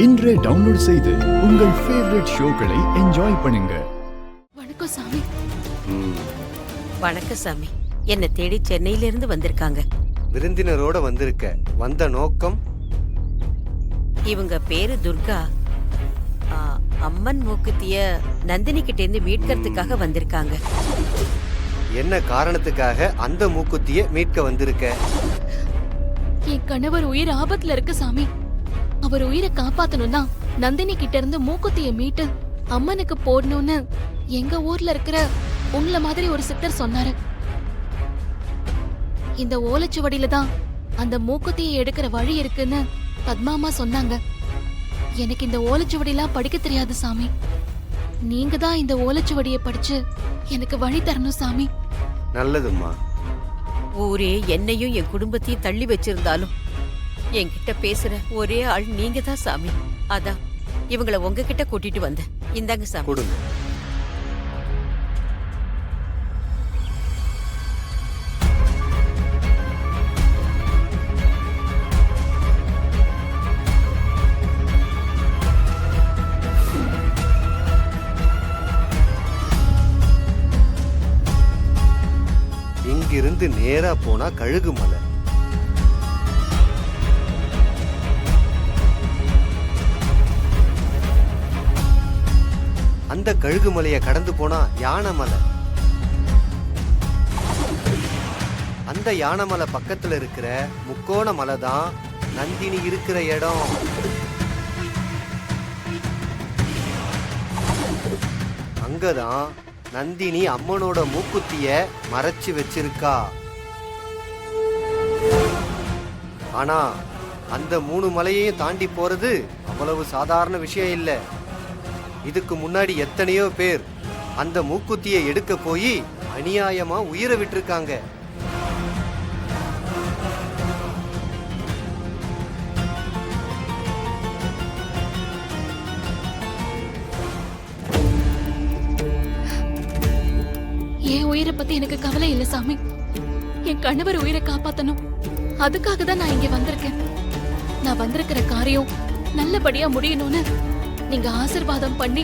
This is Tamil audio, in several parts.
இன்றே டவுன்லோட் செய்து உங்கள் ஃபேவரட் ஷோக்களை என்ஜாய் பண்ணுங்க. வணக்கம் சாமி. வணக்கம் சாமி. என்ன தேடி சென்னையிலிருந்து வந்திருக்காங்க. விருந்தினரோட வந்திருக்க. வந்த நோக்கம்? இவங்க பேரு துர்கா. அம்மன் மூக்குத்திய நந்தினி கிட்ட இருந்து மீட்கிறதுக்காக வந்திருக்காங்க. என்ன காரணத்துக்காக அந்த மூக்குத்திய மீட்க வந்திருக்க? என் கணவர் உயிர் ஆபத்துல இருக்கு சாமி. அவர் உயிரை காப்பாத்தணும்னா நந்தினி கிட்ட இருந்து மூக்குத்திய மீட்டு அம்மனுக்கு போடணும்னு எங்க ஊர்ல இருக்கிற உங்கள மாதிரி ஒரு சித்தர் சொன்னாரு. இந்த ஓலைச்சுவடியில தான் அந்த மூக்குத்தியை எடுக்கிற வழி இருக்குன்னு பத்மாமா சொன்னாங்க. எனக்கு இந்த ஓலைச்சுவடியெல்லாம் படிக்க தெரியாது சாமி. நீங்க தான் இந்த ஓலைச்சுவடியை படிச்சு எனக்கு வழி தரணும் சாமி. நல்லதும்மா. ஊரே என்னையும் என் குடும்பத்தையும் தள்ளி வச்சிருந்தாலும் என்கிட்ட பேசுற ஒரே ஆள் நீங்க தான் சாமி. அதான் இவங்களை உங்ககிட்ட கூட்டிட்டு வந்தேன். இந்தாங்க சாமி. கொடுங்க. இங்கிருந்து நேரா போனா கழுகு மலை. அந்த கழுகு மலையை கடந்து போனா யானை மலை. அந்த யானை மலை பக்கத்துல இருக்கிற முக்கோண மலை தான் நந்தினி இருக்கிற இடம். அங்கதான் நந்தினி அம்மனோட மூக்குத்திய மறைச்சு வச்சிருக்கா. ஆனா அந்த 3 மலையையும் தாண்டி போறது அவ்வளவு சாதாரண விஷயம் இல்ல. இதுக்கு முன்னாடி எத்தனையோ பேர் அந்த மூக்குத்தியை எடுக்க போய் அநியாயமா உயிரை விட்டிருக்காங்க. என் உயிரை பத்தி எனக்கு கவலை இல்ல சாமி. என் கணவர் உயிரை காப்பாத்தணும். அதுக்காக தான் நான் இங்க வந்திருக்கேன். நான் வந்திருக்கிற காரியம் நல்லபடியா முடியணும்னு நீங்க ஆசீர்வாதம் பண்ணி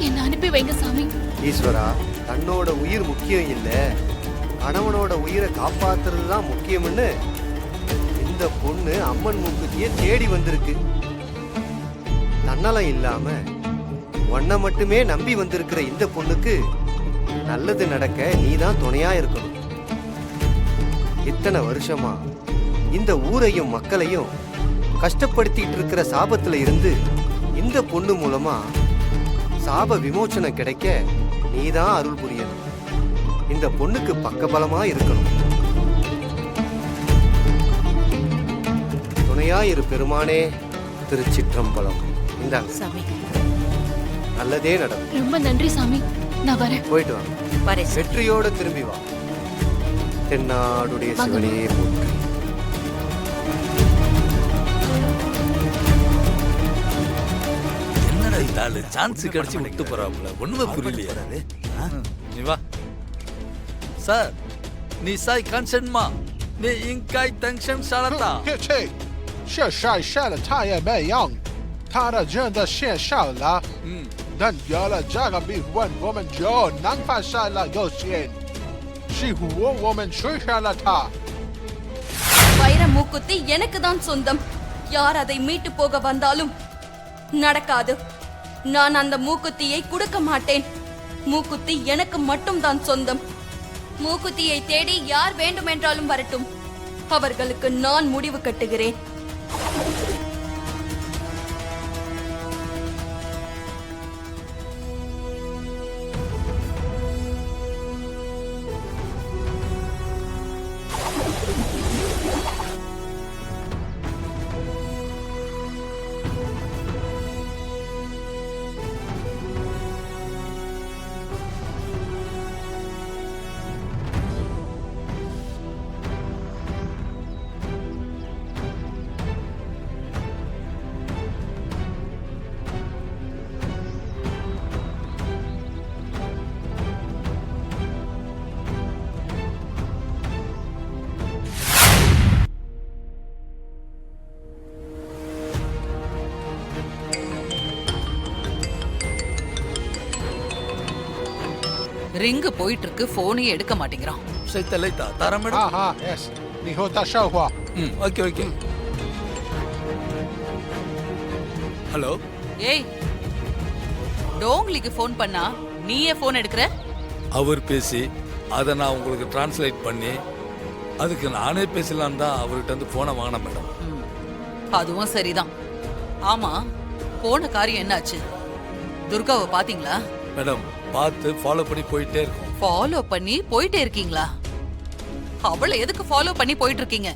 என்ன அனுப்பி வைங்க சாமி. ஈஸ்வரா, தன்னோட உயிர் முக்கியம் இல்ல, கணவனோட உயிரை காப்பாத்துறது தான் முக்கியம்னு இந்த பொண்ணு அம்மன் மூக்குத்திய தேடி வந்திருக்கு. தன்னலம் இல்லாம உன்னை மட்டுமே நம்பி வந்திருக்கிற இந்த பொண்ணுக்கு நல்லது நடக்க நீதான் துணையா இருக்கணும். இத்தனை வருஷமா இந்த ஊரையும் மக்களையும் கஷ்டப்படுத்திட்டு இருக்கிற சாபத்துல இருந்து இந்த பொண்ணு மூலமா சாப விமோச்சனம் கிடைக்க நீதான் அருள் புரியணும். இந்த பொண்ணுக்கு பக்கபலமா இருக்கணும். துணையாயிரு பெருமானே. திருச்சிற்றம்பலம். இந்தாங்க சாமி. நல்லதே நடக்கும். ரொம்ப நன்றி சாமி. நான் வரேன். போயிட்டு வாங்க. வரேன். வெற்றியோட திரும்பி வா. தென்னாடுடைய சிவனே போற்றி. சான்ஸ் கிடைச்சு விட்டு போறாப்ல. ஒண்ணுமே புரியலையா? நீ வா சார். நீ சாய் கான்சன்மா நீ இங்காய் தங்ஷன் சாலதா.切，这晒晒了他也没用，他的真的线上了。但有了这个笔问，我们就能发晒了有限，是我们取下了他。வைர மூக்குத்தி எனக்கு தான் சொந்தம். யார் அதை மீட்டு போக வந்தாலும் நடக்காது. நான் அந்த மூக்குத்தியை கொடுக்க மாட்டேன். மூக்குத்தி எனக்கு மட்டும் தான் சொந்தம். மூக்குத்தியை தேடி யார் வேண்டுமென்றாலும் வரட்டும். அவர்களுக்கு நான் முடிவு கட்டுகிறேன். ரிங்கு போயிட்டு இருக்கு, போனையும் எடுக்க மாட்டேங்கிறான். லைட்டா லைட்டா தாரா மேடம். Aha, yes. 你和他说话。 ம் ஓகே ஓகே. ஹலோ. ஏய், டோங்லிக்கு ஃபோன் பண்ணா நீயே ஃபோன் எடுக்கிற? அவர் பேசி அதை நான் உங்களுக்கு டிரான்ஸ்லேட் பண்ணி அதுக்கு நானே பேசலாம் தான் அவர்கிட்ட இருந்து போனை வாங்கினேன் மேடம். ம், அதுவும் சரிதான். ஆமா, போன காரியம் என்னாச்சு? துர்காவை பாத்தீங்களா? மேடம் பார்த்து ஃபாலோ பண்ணி போயிட்டே இருக்கோம். ஃபாலோ பண்ணி போயிட்டே இருக்கீங்களா? அவளை எதுக்கு ஃபாலோ பண்ணி போயிட்டு இருக்கீங்க?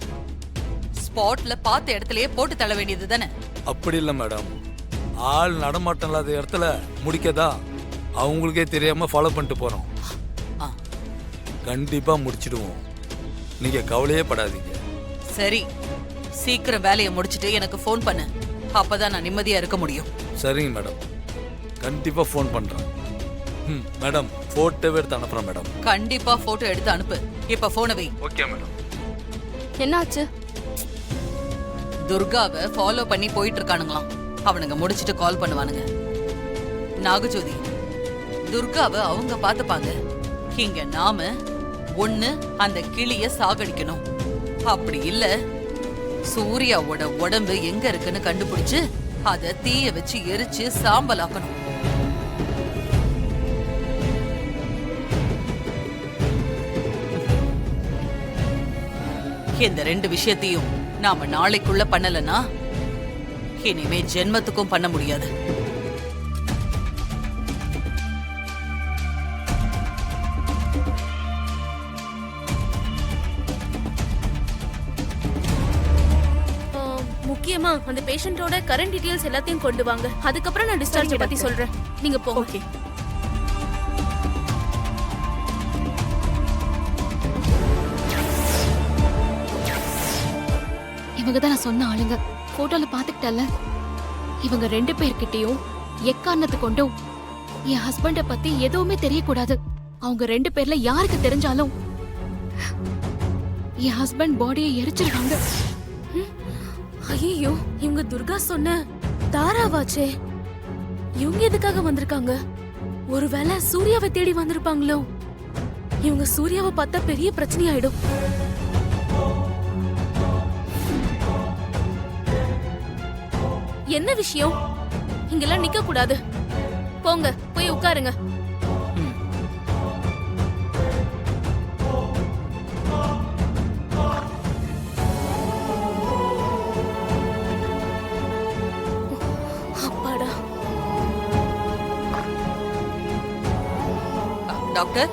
ஸ்பாட்ல பார்த்த இடத்துலயே போட்டு தள்ள வேண்டியது தானே? அப்படி இல்லை மேடம், ஆள் நடமாட்டம் இல்லாத இடத்துல முடிக்கதா அவங்களுக்கே தெரியாம ஃபாலோ பண்ணிட்டு போறோம். ஆ, கண்டிப்பா முடிச்சிடுவோம், நீங்க கவலையே படாதீங்க. சரி, சீக்கிரம் வேலையை முடிச்சிட்டு எனக்கு ஃபோன் பண்ணு. அப்பதான் நான் நிம்மதியா இருக்க முடியும். சரிங்க மேடம், கண்டிப்பா ஃபோன் பண்றேன். ம் மேடம், போட்டோவே எடுத்து அனுப்புறேன் மேடம். கண்டிப்பா போட்டோ எடுத்து அனுப்பு. இப்ப போனை வை. Okay madam. என்னாச்சு? துர்காவை ஃபாலோ பண்ணி போயிட்டு இருக்கானுங்களாம். அவனுங்க முடிச்சிட்டு கால் பண்ணுவானுங்க. நாகஜோதி, துர்காவை அவங்க பாத்துப்பாங்க. இங்க நாம ஒண்ணு அந்த கிளிய சாகடிக்கணும், அப்படி இல்ல சூர்யாவோட உடம்பு எங்க இருக்குன்னு கண்டுபிடிச்சு அத தீய வச்சு எரிச்சு சாம்பலாக்கணும். இந்த ரெண்டு விஷயத்தையும் நாம நாளைக்குள்ள பண்ணலனா இனிமே ஜென்மத்துக்கும் பண்ண முடியாது. முக்கியமா அந்த பேஷண்டோட கரண்ட் டீடைல்ஸ் எல்லாத்தையும் கொண்டு வாங்க. அதுக்கப்புறம் நான் டிஸ்சார்ஜ் பத்தி சொல்றேன். நீங்க போங்க. ஓகே. இவங்க தான் நான் சொன்ன ஆளுங்க. போட்டோல பாத்துக்கிட்டல, இவங்க 2 பேர்கிட்டயும் எக்காரணத்து கொண்டும் என் ஹஸ்பண்ட பத்தி எதுவுமே தெரியக்கூடாது. அவங்க 2 பேர்ல யாருக்கு தெரிஞ்சாலும் என் ஹஸ்பண்ட் பாடியை எரிச்சிருவாங்க. ஐயோ, இவங்க துர்கா சொன்ன தாராவாச்சே. இவங்க எதுக்காக வந்திருக்காங்க? ஒருவேளை சூர்யாவை தேடி வந்திருப்பாங்களோ? இவங்க சூர்யாவை பார்த்தா பெரிய பிரச்சனை ஆயிடும். என்ன விஷயம்? இங்கெல்லாம் நிக்க கூடாது. போங்க, போய் உட்காருங்க. டாக்டர்,